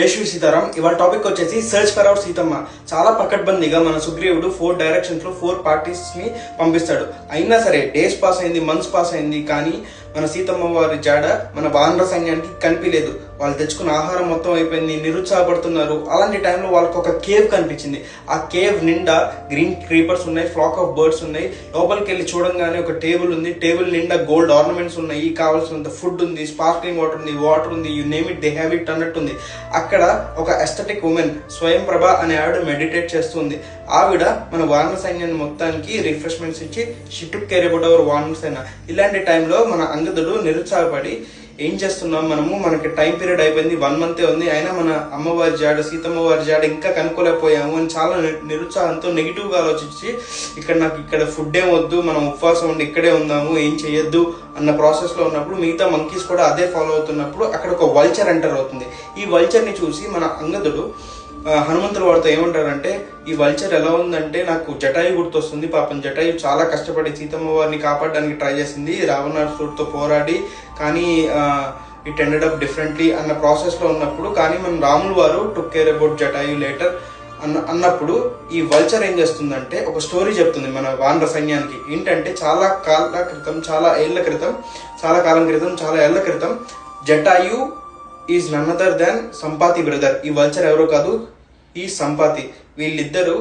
జై సీతారాం. ఇవాళ టాపిక్ వచ్చేసి సర్చ్ ఫర్ అవర్ సీతమ్మ. చాలా పకడ్బందీగా మన సుగ్రీవుడు 4 డైరెక్షన్స్ లో 4 పార్టీస్ ని పంపిస్తాడు. అయినా సరే డేస్ పాస్ అయింది, మంత్స్ పాస్ అయింది, కానీ మన సీతమ్మ వారి జాడ మన వానర సైన్యానికి కనిపించలేదు. వాళ్ళు తెచ్చుకున్న ఆహారం మొత్తం అయిపోయింది, నిరుత్సాహపడుతున్నారు. అలాంటి టైంలో వాళ్ళకి ఒక కేవ్ కనిపించింది. ఆ కేవ్ నిండా గ్రీన్ క్రీపర్స్ ఉన్నాయి, ఫ్లాక్ ఆఫ్ బర్డ్స్ ఉన్నాయి. లోపలికి వెళ్ళి చూడంగానే ఒక టేబుల్ ఉంది. టేబుల్ నిండా గోల్డ్ ఆర్నమెంట్స్ ఉన్నాయి, కావాల్సినంత ఫుడ్ ఉంది, స్పార్క్లింగ్ వాటర్ ఉంది, you name it they have it అన్నట్టుంది. అక్కడ ఒక ఎస్థెటిక్ ఉమెన్ స్వయం ప్రభ అనే ఆవిడ మెడిటేట్ చేస్తుంది. ఆవిడ మన వానర సైన్యాన్ని మొత్తానికి రిఫ్రెష్మెంట్స్ ఇచ్చి she took care about our వానర సైన్య. ఇలాంటి టైంలో మన అంగదుడు నిరుత్సాహపడి ఏం చేస్తున్నాం, మనకి టైం పీరియడ్ అయిపోయింది, 1 month ఉంది, అయినా మన అమ్మవారి జాడ సీతమ్మ వారి జాడ ఇంకా కనుక్కోలేకపోయాము అని చాలా నిరుత్సాహంతో నెగిటివ్ గా ఆలోచించి ఇక్కడ ఫుడ్ ఏం వద్దు, మనం ఉపవాసం ఉండి ఇక్కడే ఉందాము, ఏం చెయ్యొద్దు అన్న ప్రాసెస్ లో ఉన్నప్పుడు మిగతా మంకీస్ కూడా అదే ఫాలో అవుతున్నప్పుడు అక్కడ ఒక వల్చర్ ఎంటర్ అవుతుంది. ఈ వల్చర్ ని చూసి మన అంగదుడు హనుమంతుల వారితో ఏమంటారంటే, ఈ వల్చర్ ఎలా ఉందంటే నాకు జటాయు గుర్తొస్తుంది. పాపం జటాయు చాలా కష్టపడి సీతమ్మ వారిని కాపాడడానికి ట్రై చేసింది, రావణాసురుడితో పోరాడి, కానీ ఇట్ ఎండెడ్ అప్ డిఫరెంట్లీ అన్న ప్రాసెస్ లో ఉన్నప్పుడు, కానీ మన రాములు వారు took care about Jatayu later అన్నప్పుడు ఈ వల్చర్ ఏం చేస్తుందంటే ఒక స్టోరీ చెప్తుంది మన వానర సైన్యానికి. ఏంటంటే చాలా ఏళ్ల క్రితం Jatayu is none other than Sampati brother. ఈ వల్చర్ ఎవరో కాదు, ఈ సంపాతి. వీళ్ళిద్దరు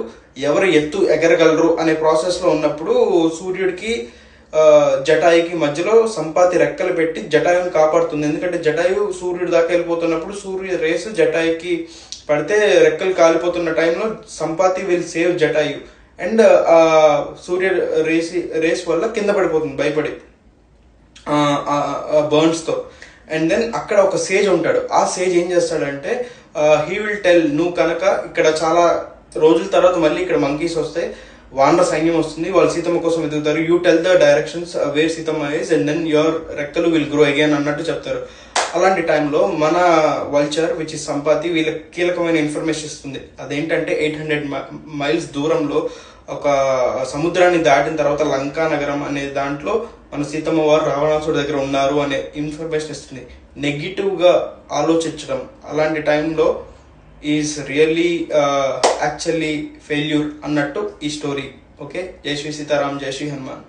ఎవరు ఎత్తు ఎగరగలరు అనే ప్రాసెస్ లో ఉన్నప్పుడు సూర్యుడికి జటాయుకి మధ్యలో సంపాతి రెక్కలు పెట్టి జటాయుని కాపాడుతుంది. ఎందుకంటే జటాయు సూర్యుడి దాకా వెళ్ళిపోతున్నప్పుడు సూర్యుడి రేసు జటాయుకి పడితే రెక్కలు కాలిపోతున్న టైంలో Sampati will save Jatayu. And Surya rays వల్ల కింద పడిపోతుంది భయపడి బర్న్స్ తో. అండ్ దెన్ అక్కడ ఒక సేజ్ ఉంటాడు. ఆ సేజ్ ఏం చేస్తాడంటే హీ విల్ టెల్, నువ్వు కనుక ఇక్కడ చాలా రోజుల తర్వాత మళ్ళీ ఇక్కడ మంకీస్ వస్తాయి, వానర సైన్యం వస్తుంది, వాళ్ళు సీతమ్మ కోసం వెతుకుతారు, you tell the directions where Sitamma is and then your రెక్కలు విల్ గ్రో అగైన్ అన్నట్టు చెప్తారు. అలాంటి టైంలో మన వల్చర్ విచ్ ఇస్ సంపాతి వీళ్ళకి కీలకమైన ఇన్ఫర్మేషన్ ఇస్తుంది. అదేంటంటే 800 miles దూరంలో ఒక సముద్రాన్ని దాటిన తర్వాత లంకా నగరం అనే దాంట్లో మన సీతమ్మ వారు రావణాసుడి దగ్గర ఉన్నారు అనే ఇన్ఫర్మేషన్ ఇస్తుంది. నెగిటివ్ గా ఆలోచించడం అలాంటి టైంలో ఈజ్ రియల్లీ యాక్చువల్లీ ఫెయిల్యూర్ అన్నట్టు ఈ స్టోరీ. ఓకే, జై శ్రీ సీతారాం, జై శ్రీ హనుమాన్.